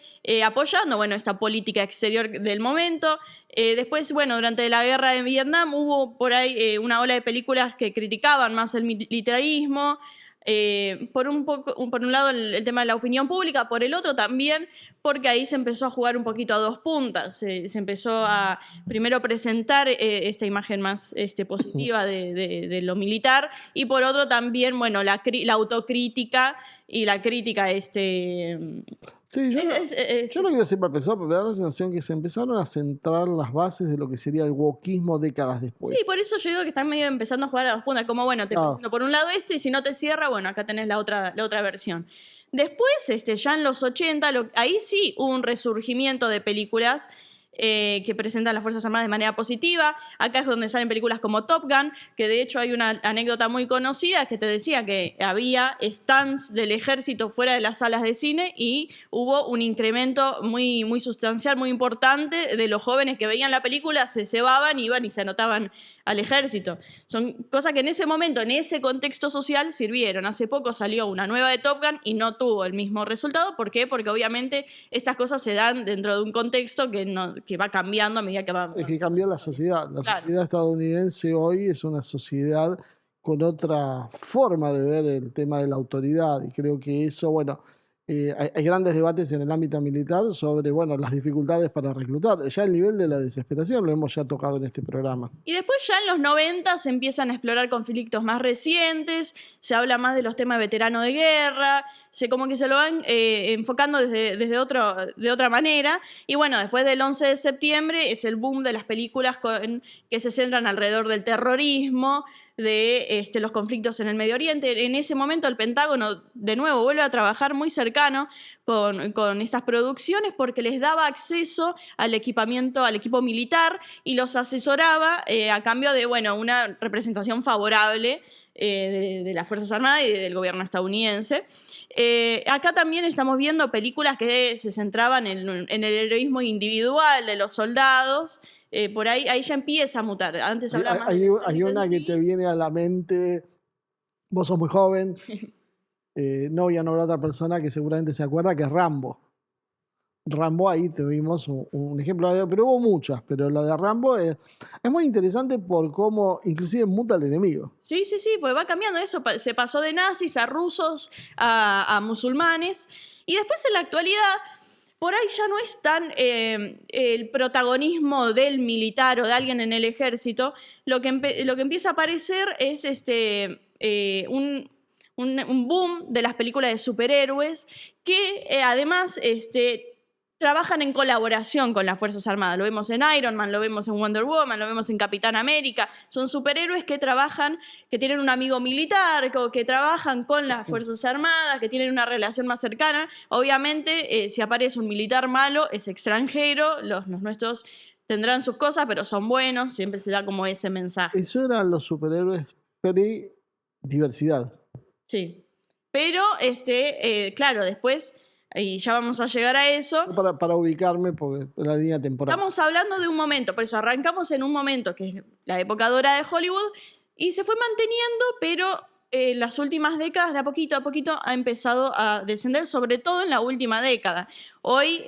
apoyando, bueno, esta política exterior del momento. Después, bueno, durante la guerra de Vietnam hubo por ahí una ola de películas que criticaban más el militarismo. Por un lado el tema de la opinión pública, por el otro también porque ahí se empezó a jugar un poquito a dos puntas. Se empezó a primero presentar esta imagen más positiva de lo militar y por otro también, bueno, la autocrítica y la crítica Sí, yo lo que siempre pensaba, pero me da la sensación que se empezaron a centrar las bases de lo que sería el wokismo décadas después. Sí, por eso yo digo que están medio empezando a jugar a dos puntas, como bueno, te presento por un lado esto y si no te cierra, bueno, acá tenés la otra versión. Después, ya en los 80, ahí sí hubo un resurgimiento de películas que presentan las Fuerzas Armadas de manera positiva. Acá es donde salen películas como Top Gun, que de hecho hay una anécdota muy conocida que te decía que había stands del ejército fuera de las salas de cine y hubo un incremento muy, muy sustancial, muy importante de los jóvenes que veían la película, se cebaban, iban y se anotaban al ejército. Son cosas que en ese momento, en ese contexto social, sirvieron. Hace poco salió una nueva de Top Gun y no tuvo el mismo resultado. ¿Por qué? Porque obviamente estas cosas se dan dentro de un contexto que va cambiando a medida que va... Es que cambió la sociedad. La sociedad estadounidense hoy es una sociedad con otra forma de ver el tema de la autoridad y creo que eso, bueno, hay grandes debates en el ámbito militar sobre, bueno, las dificultades para reclutar. Ya el nivel de la desesperación lo hemos ya tocado en este programa. Y después ya en los 90 se empiezan a explorar conflictos más recientes, se habla más de los temas de veterano de guerra, como que se lo van enfocando de otra manera. Y bueno, después del 11 de septiembre es el boom de las películas que se centran alrededor del terrorismo, de los conflictos en el Medio Oriente. En ese momento el Pentágono, de nuevo, vuelve a trabajar muy cercano con estas producciones porque les daba acceso al equipamiento, al equipo militar y los asesoraba a cambio de, bueno, una representación favorable de las Fuerzas Armadas y del gobierno estadounidense. Acá también estamos viendo películas que se centraban en el heroísmo individual de los soldados. Por ahí ya empieza a mutar. Antes hablaba más hay una que te viene a la mente, vos sos muy joven, no voy a nombrar a otra persona que seguramente se acuerda, que es Rambo. Rambo, ahí tuvimos un ejemplo, pero hubo muchas, pero la de Rambo es muy interesante por cómo inclusive muta el enemigo. Sí, pues va cambiando eso, se pasó de nazis a rusos, a musulmanes, y después en la actualidad por ahí ya no es tan el protagonismo del militar o de alguien en el ejército, lo que empieza a aparecer es un boom de las películas de superhéroes que además trabajan en colaboración con las Fuerzas Armadas. Lo vemos en Iron Man, lo vemos en Wonder Woman, lo vemos en Capitán América. Son superhéroes que trabajan, que tienen un amigo militar, que trabajan con las Fuerzas Armadas, que tienen una relación más cercana. Obviamente, si aparece un militar malo, es extranjero, los nuestros tendrán sus cosas, pero son buenos, siempre se da como ese mensaje. Eso eran los superhéroes pre-diversidad. Sí, pero claro, después... Y ya vamos a llegar a eso. Para ubicarme, porque la línea temporal. Estamos hablando de un momento, por eso arrancamos en un momento que es la época dorada de Hollywood y se fue manteniendo, pero en las últimas décadas, de a poquito ha empezado a descender, sobre todo en la última década. Hoy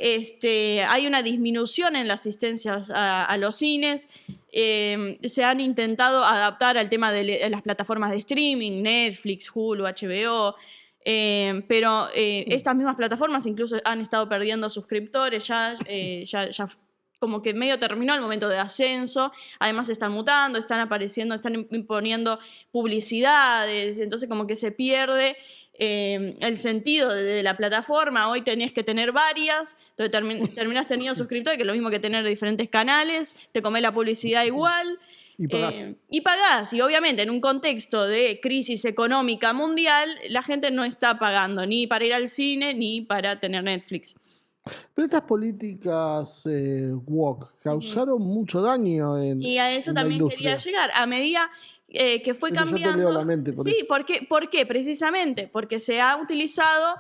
hay una disminución en las asistencias a los cines. Se han intentado adaptar al tema de las plataformas de streaming, Netflix, Hulu, HBO. Pero estas mismas plataformas incluso han estado perdiendo suscriptores, ya como que medio terminó el momento de ascenso, además están mutando, están apareciendo, están imponiendo publicidades, entonces como que se pierde el sentido de la plataforma. Hoy tenés que tener varias, entonces terminás teniendo suscriptores, que es lo mismo que tener diferentes canales, te comés la publicidad igual. Y pagás, y obviamente en un contexto de crisis económica mundial, la gente no está pagando ni para ir al cine ni para tener Netflix. Pero estas políticas woke causaron mucho daño en Y a eso la también industria. quería llegar. A medida que fue Pero cambiando. yo te leo la mente por sí, eso. ¿por qué? Precisamente porque se ha utilizado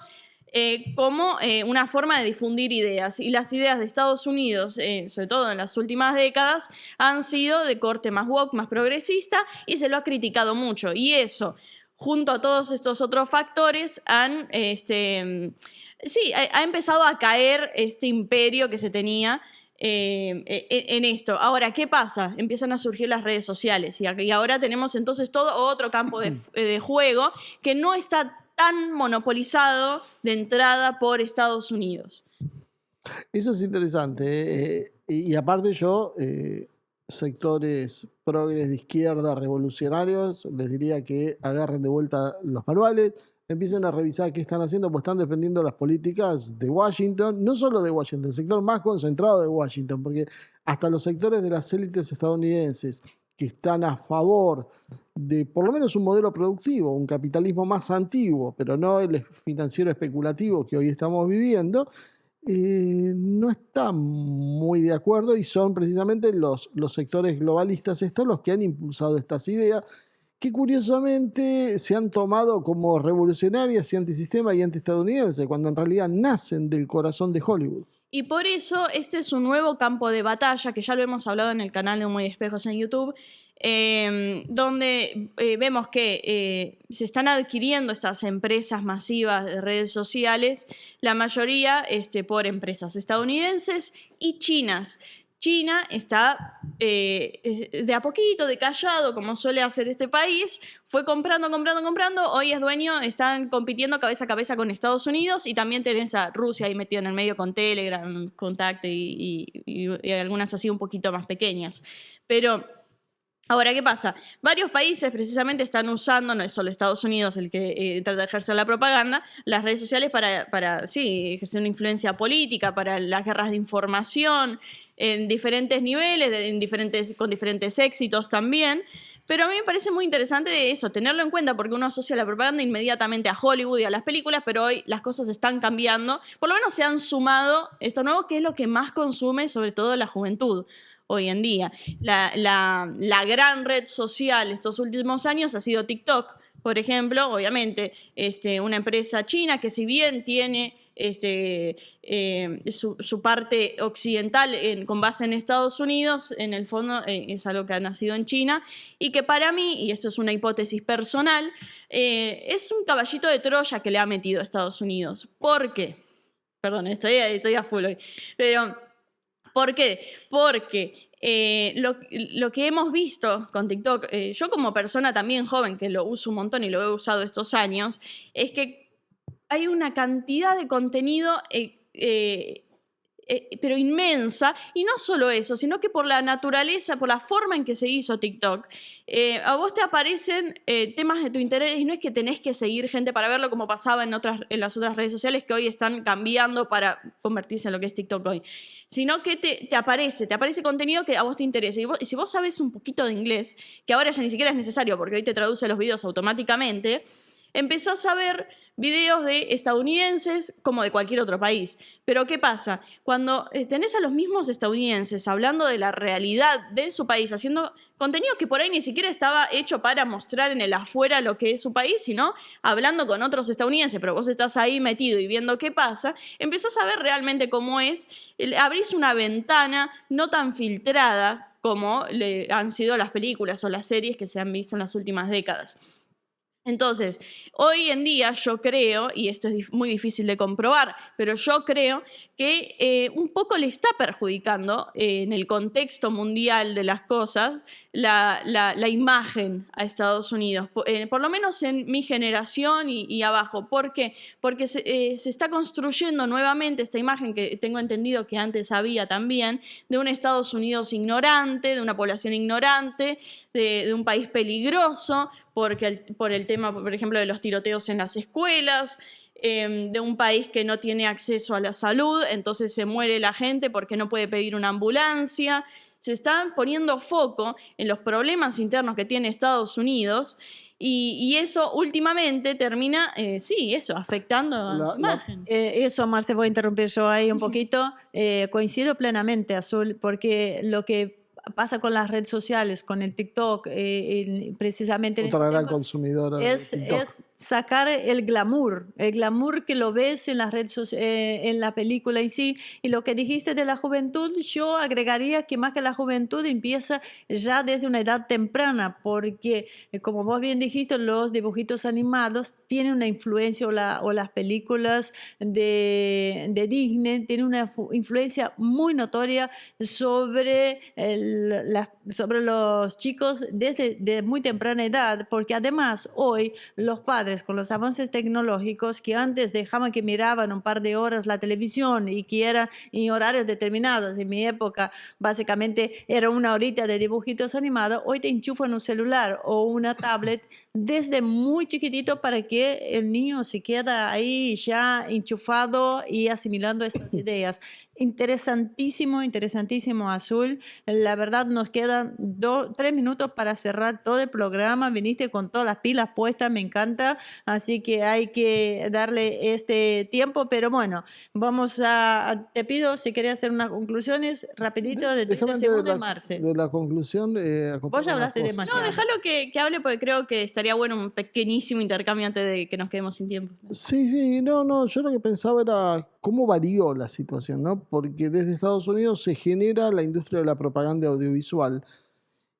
como una forma de difundir ideas. Y las ideas de Estados Unidos, sobre todo en las últimas décadas, han sido de corte más woke, más progresista, y se lo ha criticado mucho. Y eso, junto a todos estos otros factores, ha empezado a caer este imperio que se tenía en esto. Ahora, ¿qué pasa? Empiezan a surgir las redes sociales y ahora tenemos entonces todo otro campo de juego que no está tan monopolizado de entrada por Estados Unidos. Eso es interesante. Y aparte yo, sectores progres de izquierda, revolucionarios, les diría que agarren de vuelta los manuales, empiecen a revisar qué están haciendo, pues están defendiendo las políticas de Washington, no solo de Washington, el sector más concentrado de Washington, porque hasta los sectores de las élites estadounidenses que están a favor de por lo menos un modelo productivo, un capitalismo más antiguo, pero no el financiero especulativo que hoy estamos viviendo, no están muy de acuerdo y son precisamente los sectores globalistas estos los que han impulsado estas ideas que curiosamente se han tomado como revolucionarias y antisistema y antiestadounidenses, cuando en realidad nacen del corazón de Hollywood. Y por eso este es un nuevo campo de batalla, que ya lo hemos hablado en el canal de Humo y Espejos en YouTube, donde vemos que se están adquiriendo estas empresas masivas de redes sociales, la mayoría por empresas estadounidenses y chinas. China está de a poquito, de callado, como suele hacer este país, fue comprando, hoy es dueño, están compitiendo cabeza a cabeza con Estados Unidos y también tenés a Rusia ahí metido en el medio con Telegram, Contact y algunas así un poquito más pequeñas. Pero ahora, ¿qué pasa? Varios países precisamente están usando, no es solo Estados Unidos el que trata de ejercer la propaganda, las redes sociales para ejercer una influencia política, para las guerras de información, en diferentes niveles, con diferentes éxitos también. Pero a mí me parece muy interesante eso, tenerlo en cuenta, porque uno asocia la propaganda inmediatamente a Hollywood y a las películas, pero hoy las cosas están cambiando. Por lo menos se han sumado esto nuevo, que es lo que más consume, sobre todo la juventud hoy en día. La gran red social estos últimos años ha sido TikTok, por ejemplo, obviamente, una empresa china que si bien tiene su parte occidental con base en Estados Unidos, en el fondo es algo que ha nacido en China y que para mí, y esto es una hipótesis personal, es un caballito de Troya que le ha metido a Estados Unidos. ¿Por qué? Perdón, estoy a full hoy. Pero, ¿por qué? Porque lo que hemos visto con TikTok, yo como persona también joven que lo uso un montón y lo he usado estos años, es que hay una cantidad de contenido pero inmensa, y no solo eso, sino que por la naturaleza, por la forma en que se hizo TikTok, a vos te aparecen temas de tu interés y no es que tenés que seguir gente para verlo como pasaba en las otras redes sociales que hoy están cambiando para convertirse en lo que es TikTok hoy, sino que te aparece contenido que a vos te interesa. Y si vos sabés un poquito de inglés, que ahora ya ni siquiera es necesario porque hoy te traduce los videos automáticamente, empezás a ver videos de estadounidenses como de cualquier otro país. Pero ¿qué pasa? Cuando tenés a los mismos estadounidenses hablando de la realidad de su país, haciendo contenido que por ahí ni siquiera estaba hecho para mostrar en el afuera lo que es su país, sino hablando con otros estadounidenses, pero vos estás ahí metido y viendo qué pasa, empezás a ver realmente cómo es, abrís una ventana no tan filtrada como han sido las películas o las series que se han visto en las últimas décadas. Entonces, hoy en día yo creo, y esto es muy difícil de comprobar, pero yo creo que un poco le está perjudicando en el contexto mundial de las cosas la imagen a Estados Unidos, por lo menos en mi generación y abajo. ¿Por qué? Porque se está construyendo nuevamente esta imagen que tengo entendido que antes había también, de un Estados Unidos ignorante, de una población ignorante, de un país peligroso, por el tema, por ejemplo, de los tiroteos en las escuelas, de un país que no tiene acceso a la salud, entonces se muere la gente porque no puede pedir una ambulancia. Se está poniendo foco en los problemas internos que tiene Estados Unidos y eso últimamente termina, afectando a su imagen. Eso, Marce, voy a interrumpir yo ahí un poquito. Coincido plenamente, Azul, porque lo que pasa con las redes sociales, con el TikTok, precisamente en Otra este gran tema, consumidora de es TikTok. sacar el glamour que lo ves en las redes en la película en sí. Y lo que dijiste de la juventud, yo agregaría que más que la juventud empieza ya desde una edad temprana, porque como vos bien dijiste, los dibujitos animados tienen una influencia, o las películas de Disney tienen una influencia muy notoria sobre, sobre los chicos desde de muy temprana edad, porque además hoy los padres con los avances tecnológicos que antes dejaban que miraban un par de horas la televisión y que era en horarios determinados, en mi época básicamente era una horita de dibujitos animados, hoy te enchufan un celular o una tablet desde muy chiquitito para que el niño se queda ahí ya enchufado y asimilando estas ideas. Interesantísimo, interesantísimo, Azul. La verdad nos quedan 3 minutos para cerrar todo el programa. Viniste con todas las pilas puestas, me encanta. Así que hay que darle este tiempo. Pero bueno, te pido si querés hacer unas conclusiones rapidito de 30 Déjame antes segundos, Marce. de la conclusión. Vos ya hablaste No, demasiado. déjalo que hable porque creo que estaría bueno un pequeñísimo intercambio antes de que nos quedemos sin tiempo. Sí, no, yo lo que pensaba era cómo varió la situación, ¿no? Porque desde Estados Unidos se genera la industria de la propaganda audiovisual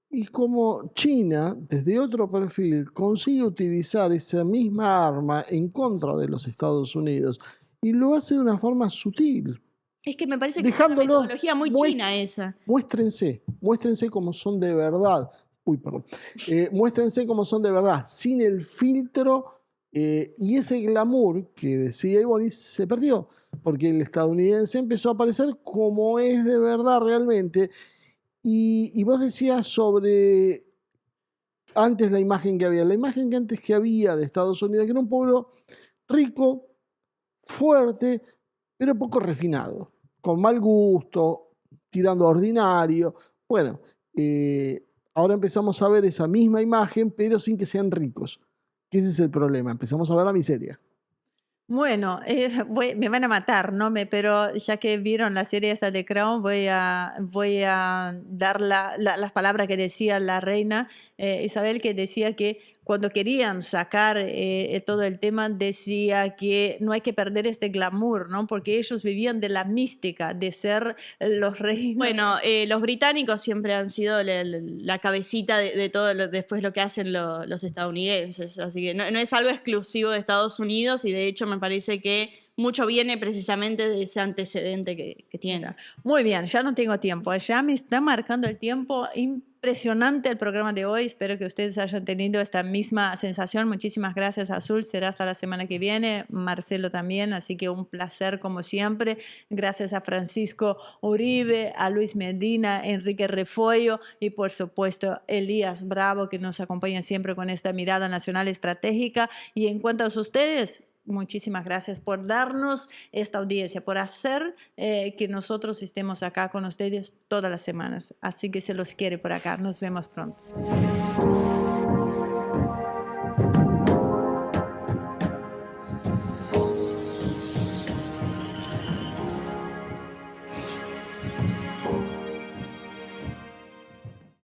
y como China, desde otro perfil, consigue utilizar esa misma arma en contra de los Estados Unidos y lo hace de una forma sutil. Es que me parece que es una Dejándolo metodología muy china esa. Muéstrense como son de verdad. Uy, perdón. Muéstrense como son de verdad, sin el filtro y ese glamour que decía Ivonne se perdió, porque el estadounidense empezó a aparecer como es de verdad realmente. Y vos decías sobre antes la imagen que había de Estados Unidos, que era un pueblo rico, fuerte, pero poco refinado, con mal gusto, tirando a ordinario. Bueno, ahora empezamos a ver esa misma imagen, pero sin que sean ricos. Que ese es el problema, empezamos a ver la miseria. Bueno, me van a matar, ¿no? Pero ya que vieron la serie esa de Crown, voy a dar las palabras que decía la reina Isabel, que decía que cuando querían sacar todo el tema, decía que no hay que perder este glamour, ¿no? Porque ellos vivían de la mística, de ser los reyes. Bueno, los británicos siempre han sido la cabecita de todo después lo que hacen los estadounidenses, así que no es algo exclusivo de Estados Unidos y de hecho me parece que mucho viene precisamente de ese antecedente que tiene. Muy bien, ya no tengo tiempo, ya me está marcando el tiempo. Impresionante el programa de hoy, espero que ustedes hayan tenido esta misma sensación. Muchísimas gracias, Azul, será hasta la semana que viene, Marcelo también, así que un placer como siempre. Gracias a Francisco Uribe, a Luis Medina, Enrique Refollo y por supuesto Elías Bravo, que nos acompaña siempre con esta mirada nacional estratégica. Y en cuanto a ustedes, muchísimas gracias por darnos esta audiencia, por hacer que nosotros estemos acá con ustedes todas las semanas. Así que se los quiere por acá. Nos vemos pronto.